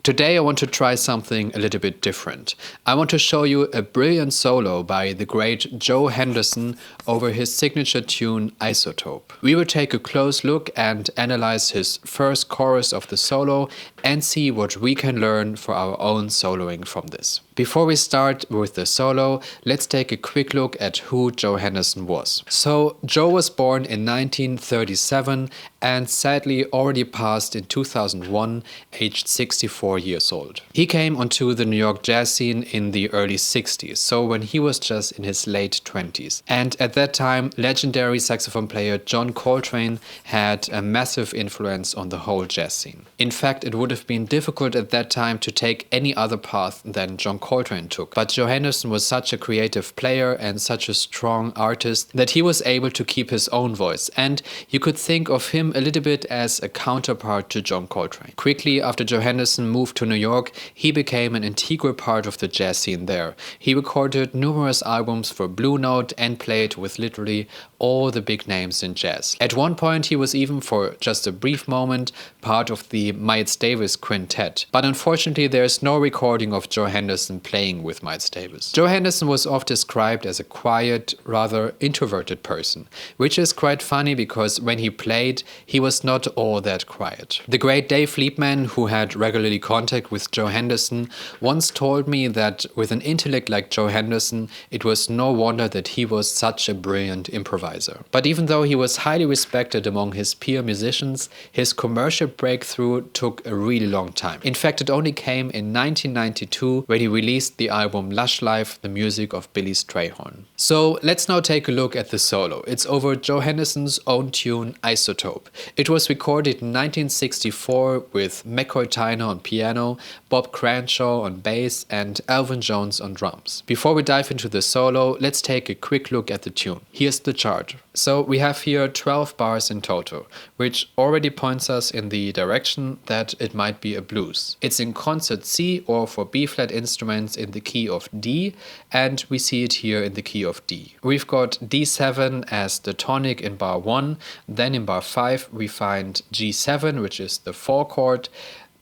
Today I want to try something a little bit different. I want to show you a brilliant solo by the great Joe Henderson over his signature tune Isotope. We will take a close look and analyze his first chorus of the solo and see what we can learn for our own soloing from this. Before we start with the solo, let's take a quick look at who Joe Henderson was. So Joe was born in 1937 and sadly already passed in 2001, aged 64 years old. He came onto the New York jazz scene in the early 60s, so when he was just in his late 20s. And at that time, legendary saxophone player John Coltrane had a massive influence on the whole jazz scene. In fact, it would have been difficult at that time to take any other path than John Coltrane took. But Joe Henderson was such a creative player and such a strong artist that he was able to keep his own voice, and you could think of him a little bit as a counterpart to John Coltrane. Quickly after Joe Henderson moved to New York, he became an integral part of the jazz scene there. He recorded numerous albums for Blue Note and played with literally all the big names in jazz. At one point he was even, for just a brief moment, part of the Miles Davis quintet. But unfortunately there is no recording of Joe Henderson playing with Miles Davis. Joe Henderson was often described as a quiet, rather introverted person, which is quite funny because when he played, he was not all that quiet. The great Dave Liebman, who had regularly contact with Joe Henderson, once told me that with an intellect like Joe Henderson, it was no wonder that he was such a brilliant improviser. But even though he was highly respected among his peer musicians, his commercial breakthrough took a really long time. In fact, it only came in 1992 when he released the album Lush Life, the music of Billy Strayhorn. So let's now take a look at the solo. It's over Joe Henderson's own tune Isotope. It was recorded in 1964 with McCoy Tyner on piano, Bob Cranshaw on bass and Alvin Jones on drums. Before we dive into the solo, let's take a quick look at the tune. Here's the chart. So we have here 12 bars in total, which already points us in the direction that it might be a blues. It's in concert C, or for B-flat instruments in the key of D, and we see it here in the key of D. We've got D7 as the tonic in bar 1, then in bar 5 we find G7, which is the 4 chord,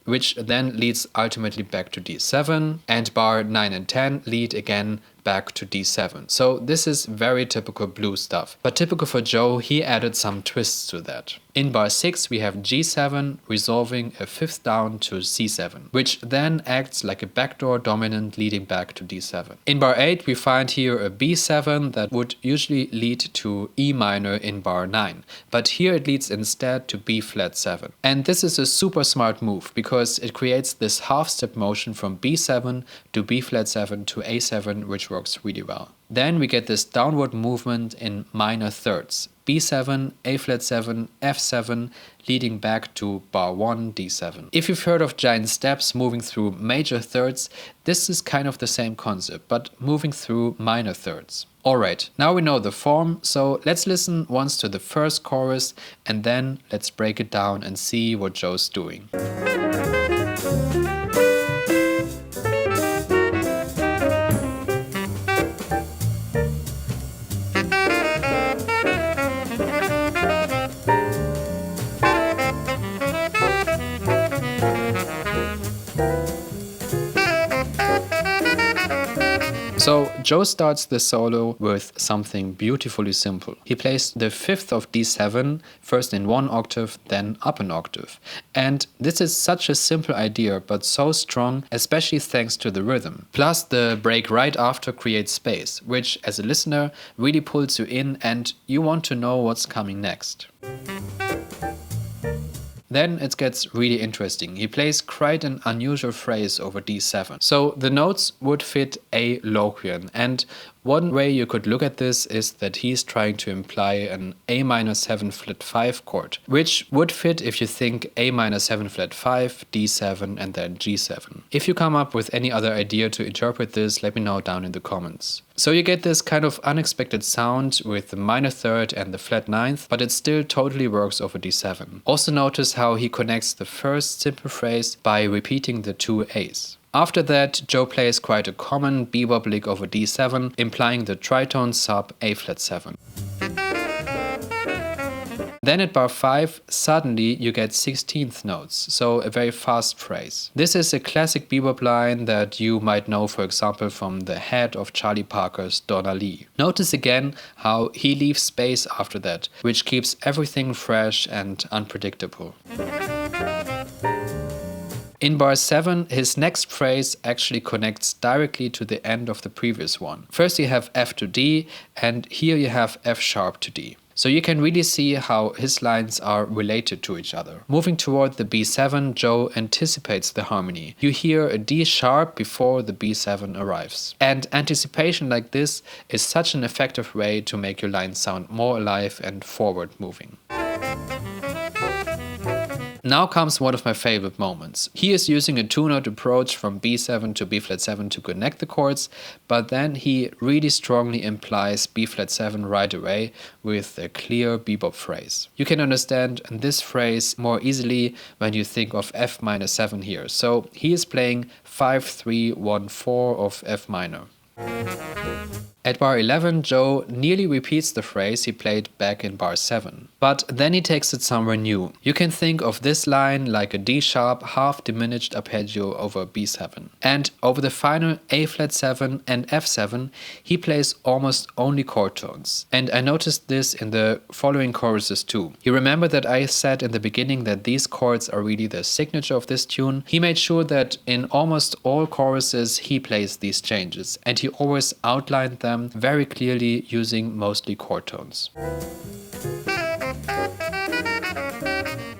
which then leads ultimately back to D7, and bar 9 and 10 lead again back to D7. So this is very typical blues stuff. But typical for Joe, he added some twists to that. In bar 6 we have G7 resolving a fifth down to C7, which then acts like a backdoor dominant leading back to D7. In bar 8 we find here a B7 that would usually lead to E minor in bar 9, but here it leads instead to B flat 7. And this is a super smart move because it creates this half step motion from B7 to B flat 7 to A7, which works really well. Then we get this downward movement in minor thirds. B7, A flat 7, F7, leading back to bar 1, D7. If you've heard of giant steps moving through major thirds, this is kind of the same concept, but moving through minor thirds. Alright, now we know the form, so let's listen once to the first chorus and then let's break it down and see what Joe's doing. So Joe starts the solo with something beautifully simple. He plays the fifth of D7, first in one octave, then up an octave. And this is such a simple idea, but so strong, especially thanks to the rhythm. Plus the break right after creates space, which as a listener really pulls you in and you want to know what's coming next. Then it gets really interesting. He plays quite an unusual phrase over D7. So the notes would fit A loquian, and one way you could look at this is that he's trying to imply an A minor 7 flat 5 chord, which would fit if you think A minor 7 flat 5, D7 and then G7. If you come up with any other idea to interpret this, let me know down in the comments. So you get this kind of unexpected sound with the minor third and the flat ninth, but it still totally works over D7. Also notice how he connects the first simple phrase by repeating the two A's. After that, Joe plays quite a common bebop lick over D7, implying the tritone sub A flat 7. Then at bar 5, suddenly you get 16th notes, so a very fast phrase. This is a classic bebop line that you might know, for example, from the head of Charlie Parker's Donna Lee. Notice again how he leaves space after that, which keeps everything fresh and unpredictable. In bar 7, his next phrase actually connects directly to the end of the previous one. First you have F to D, and here you have F sharp to D. So you can really see how his lines are related to each other. Moving toward the B7, Joe anticipates the harmony. You hear a D sharp before the B7 arrives. And anticipation like this is such an effective way to make your lines sound more alive and forward moving. Now comes one of my favorite moments. He is using a two-note approach from B7 to B-flat7 to connect the chords, but then he really strongly implies B-flat7 right away with a clear bebop phrase. You can understand this phrase more easily when you think of F minor 7 here. So he is playing 5-3-1-4 of F minor. At bar 11, Joe nearly repeats the phrase he played back in bar 7. But then he takes it somewhere new. You can think of this line like a D-sharp half diminished arpeggio over B7. And over the final A-flat7 and F7, he plays almost only chord tones. And I noticed this in the following choruses too. You remember that I said in the beginning that these chords are really the signature of this tune? He made sure that in almost all choruses he plays these changes, and he always outlined them very clearly using mostly chord tones.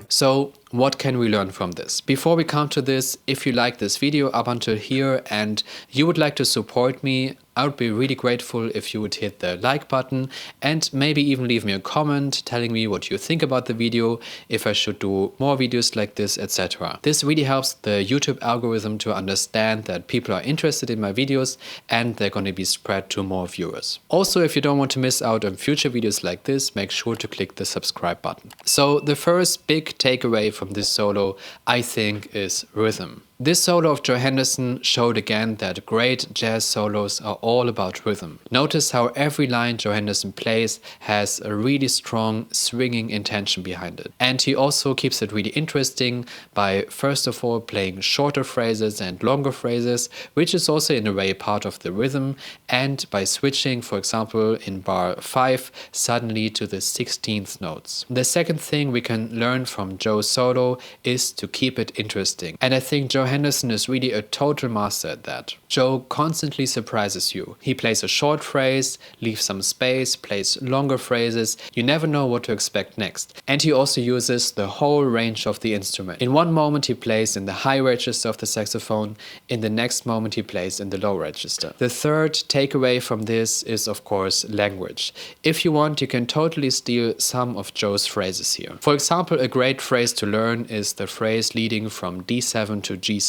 So what can we learn from this? Before we come to this, if you like this video up until here and you would like to support me, I would be really grateful if you would hit the like button and maybe even leave me a comment telling me what you think about the video, if I should do more videos like this, etc. This really helps the YouTube algorithm to understand that people are interested in my videos and they're going to be spread to more viewers. Also, if you don't want to miss out on future videos like this, make sure to click the subscribe button. So the first big takeaway from this solo, I think, is rhythm. This solo of Joe Henderson showed again that great jazz solos are all about rhythm. Notice how every line Joe Henderson plays has a really strong swinging intention behind it. And he also keeps it really interesting by first of all playing shorter phrases and longer phrases, which is also in a way part of the rhythm, and by switching, for example, in bar 5 suddenly to the 16th notes. The second thing we can learn from Joe's solo is to keep it interesting. And I think Joe Henderson is really a total master at that. Joe constantly surprises you. He plays a short phrase, leaves some space, plays longer phrases. You never know what to expect next. And he also uses the whole range of the instrument. In one moment he plays in the high register of the saxophone, in the next moment he plays in the low register. The third takeaway from this is of course language. If you want, you can totally steal some of Joe's phrases here. For example, a great phrase to learn is the phrase leading from D7 to G7.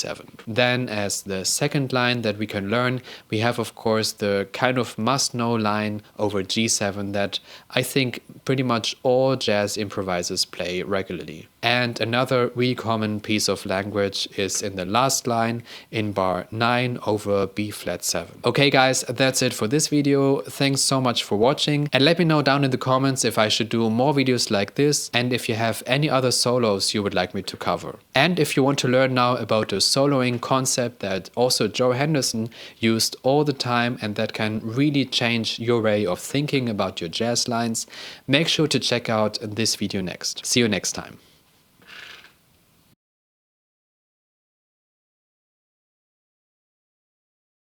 Then as the second line that we can learn, we have of course the kind of must-know line over G7 that I think pretty much all jazz improvisers play regularly. And another really common piece of language is in the last line in bar 9 over B-flat7. Okay guys, that's it for this video. Thanks so much for watching, and let me know down in the comments if I should do more videos like this and if you have any other solos you would like me to cover. And if you want to learn now about a soloing concept that also Joe Henderson used all the time and that can really change your way of thinking about your jazz lines, make sure to check out this video next. See you next time.